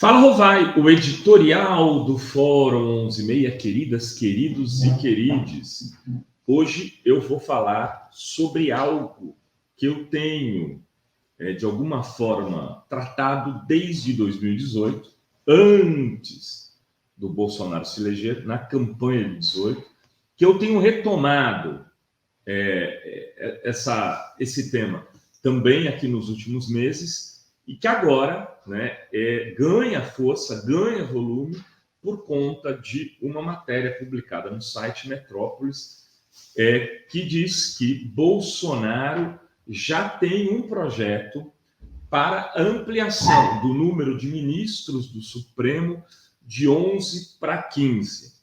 Fala, Rovai, o editorial do Fórum 11:30, queridas, queridos e querides. Hoje eu vou falar sobre algo que eu tenho, de alguma forma, tratado desde 2018, antes do Bolsonaro se eleger, na campanha de 18, que eu tenho retomado esse tema também aqui nos últimos meses, e que agora ganha força, ganha volume por conta de uma matéria publicada no site Metrópolis, que diz que Bolsonaro já tem um projeto para ampliação do número de ministros do Supremo de 11 para 15,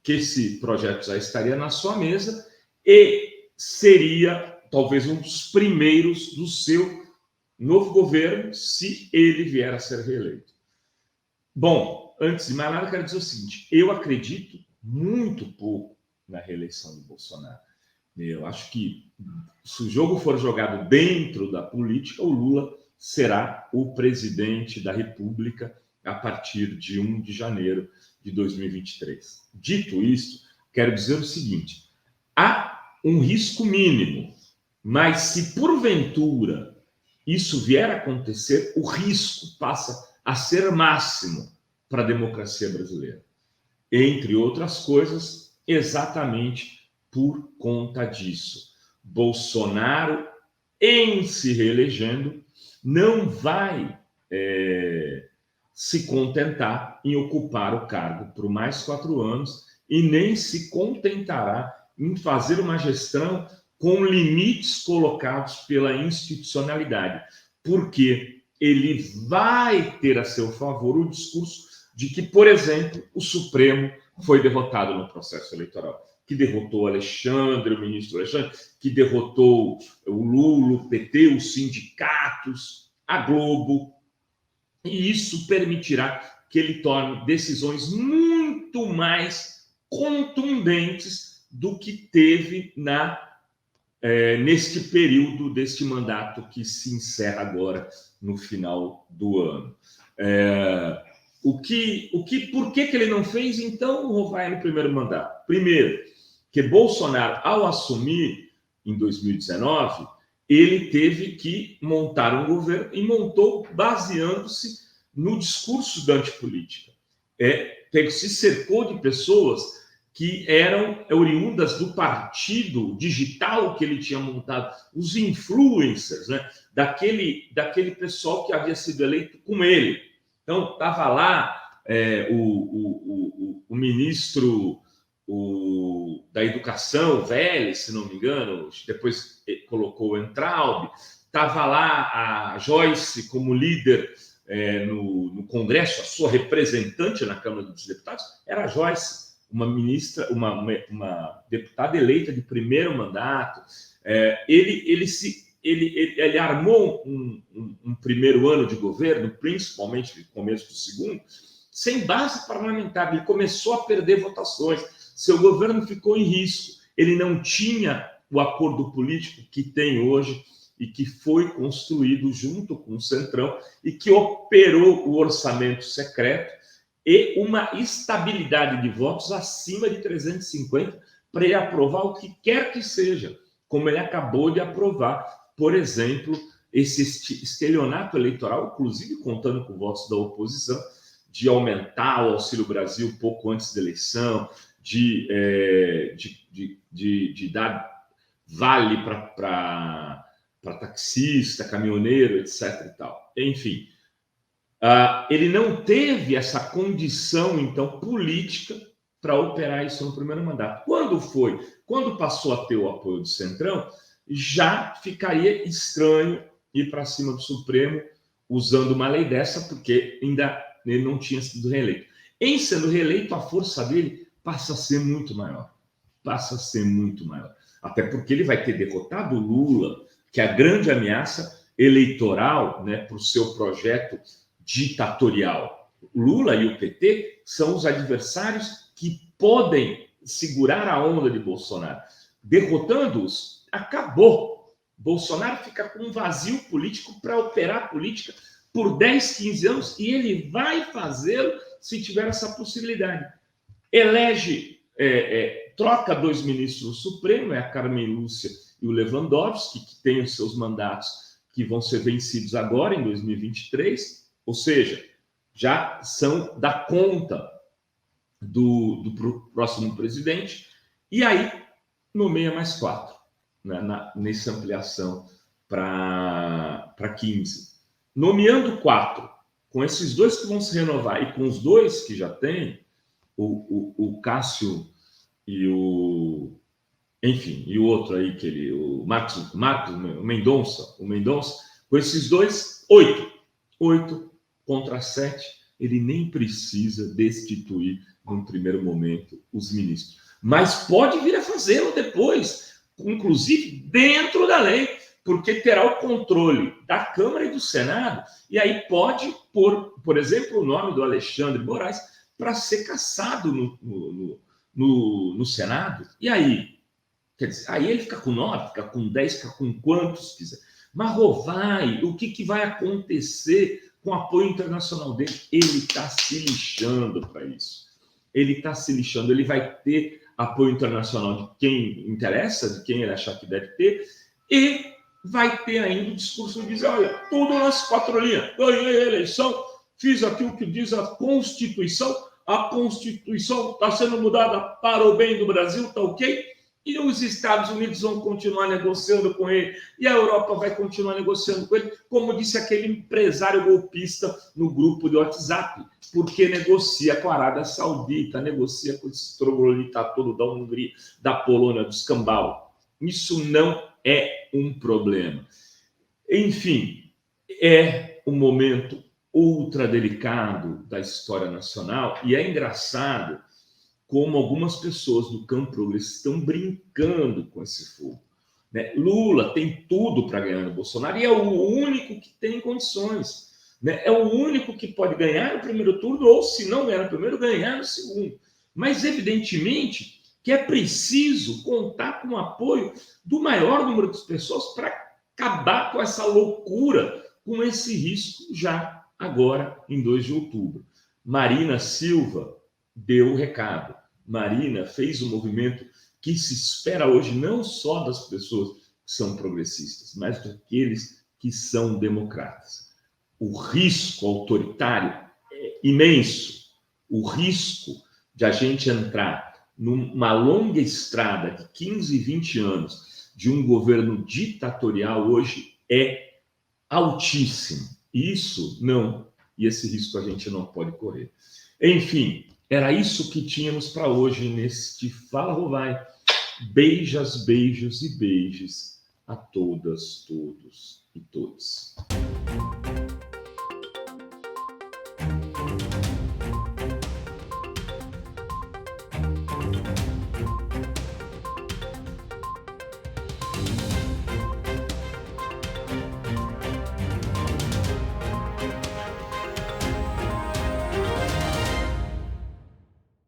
que esse projeto já estaria na sua mesa e seria talvez um dos primeiros do seu novo governo, se ele vier a ser reeleito. Bom, antes de mais nada, quero dizer o seguinte: eu acredito muito pouco na reeleição de Bolsonaro. Eu acho que, se o jogo for jogado dentro da política, o Lula será o presidente da República a partir de 1 de janeiro de 2023. Dito isto, quero dizer o seguinte: há um risco mínimo, mas se porventura isso vier a acontecer, o risco passa a ser máximo para a democracia brasileira. Entre outras coisas, exatamente por conta disso. Bolsonaro, em se reelegendo, não vai se contentar em ocupar o cargo por mais 4 anos e nem se contentará em fazer uma gestão com limites colocados pela institucionalidade, porque ele vai ter a seu favor o discurso de que, por exemplo, o Supremo foi derrotado no processo eleitoral, que derrotou Alexandre, o ministro Alexandre, que derrotou o Lula, o PT, os sindicatos, a Globo, e isso permitirá que ele tome decisões muito mais contundentes do que teve neste período deste mandato que se encerra agora no final do ano. Por que ele não fez, então, o Rovai no primeiro mandato? Primeiro, que Bolsonaro, ao assumir em 2019, ele teve que montar um governo e montou baseando-se no discurso da antipolítica. Se cercou de pessoas que eram oriundas do partido digital que ele tinha montado, os influencers, daquele pessoal que havia sido eleito com ele. Então, estava lá o ministro da Educação, Vélez, se não me engano, depois colocou o Entraub, estava lá a Joyce como líder no Congresso, a sua representante na Câmara dos Deputados era a Joyce, uma ministra, uma deputada eleita de primeiro mandato. Ele armou um primeiro ano de governo, principalmente no começo do segundo, sem base parlamentar. Ele começou a perder votações, seu governo ficou em risco, ele não tinha o acordo político que tem hoje e que foi construído junto com o Centrão e que operou o orçamento secreto e uma estabilidade de votos acima de 350 para ele aprovar o que quer que seja, como ele acabou de aprovar, por exemplo, esse estelionato eleitoral, inclusive contando com votos da oposição, de aumentar o Auxílio Brasil pouco antes da eleição, de dar vale para taxista, caminhoneiro, etc. e tal. Enfim, ele não teve essa condição, então, política para operar isso no primeiro mandato. Quando passou a ter o apoio do Centrão, já ficaria estranho ir para cima do Supremo usando uma lei dessa, porque ainda ele não tinha sido reeleito. Em sendo reeleito, a força dele passa a ser muito maior. Até porque ele vai ter derrotado o Lula, que é a grande ameaça eleitoral, para o seu projeto ditatorial. Lula e o PT são os adversários que podem segurar a onda de Bolsonaro. Derrotando-os, acabou. Bolsonaro fica com um vazio político para operar política por 10, 15 anos, e ele vai fazê-lo se tiver essa possibilidade. Elege, troca 2 ministros do Supremo, a Carmen Lúcia e o Lewandowski, que têm os seus mandatos que vão ser vencidos agora, em 2023, ou seja, já são da conta do próximo presidente, e aí nomeia mais 4, né, nessa ampliação para 15. Nomeando 4, com esses 2 que vão se renovar e com os 2 que já tem, o Cássio e o... Enfim, e o outro aí, o Marcos Mendonça, com esses 2, 8 contra 7, ele nem precisa destituir, num primeiro momento, os ministros. Mas pode vir a fazê-lo depois, inclusive dentro da lei, porque terá o controle da Câmara e do Senado, e aí pode pôr, por exemplo, o nome do Alexandre Moraes para ser cassado no Senado. E aí? Quer dizer, aí ele fica com 9, fica com 10, fica com quantos quiser. Mas o que vai acontecer com o apoio internacional dele? Ele está se lixando para isso. Ele está se lixando. Ele vai ter apoio internacional de quem interessa, de quem ele achar que deve ter, e vai ter ainda o discurso de dizer, olha, tudo nas 4 linhas. Ganhei a eleição, fiz aquilo que diz a Constituição está sendo mudada para o bem do Brasil, tá ok? E os Estados Unidos vão continuar negociando com ele, e a Europa vai continuar negociando com ele, como disse aquele empresário golpista no grupo de WhatsApp, porque negocia com a Arábia Saudita, negocia com esse troglodita todo da Hungria, da Polônia, do escambau. Isso não é um problema. Enfim, é um momento ultra delicado da história nacional, e é engraçado como algumas pessoas do campo progressista estão brincando com esse fogo. Né? Lula tem tudo para ganhar no Bolsonaro e é o único que tem condições. Né? É o único que pode ganhar no primeiro turno, ou se não ganhar no primeiro, ganhar no segundo. Mas, evidentemente, que é preciso contar com o apoio do maior número de pessoas para acabar com essa loucura, com esse risco já agora em 2 de outubro. Marina Silva deu o recado. Marina fez um movimento que se espera hoje não só das pessoas que são progressistas, mas daqueles que são democratas. O risco autoritário é imenso. O risco de a gente entrar numa longa estrada de 15, 20 anos de um governo ditatorial hoje é altíssimo. Isso não, e esse risco a gente não pode correr. Enfim, era isso que tínhamos para hoje neste Fala Rovai. Beijos e beijos a todas, todos e todos.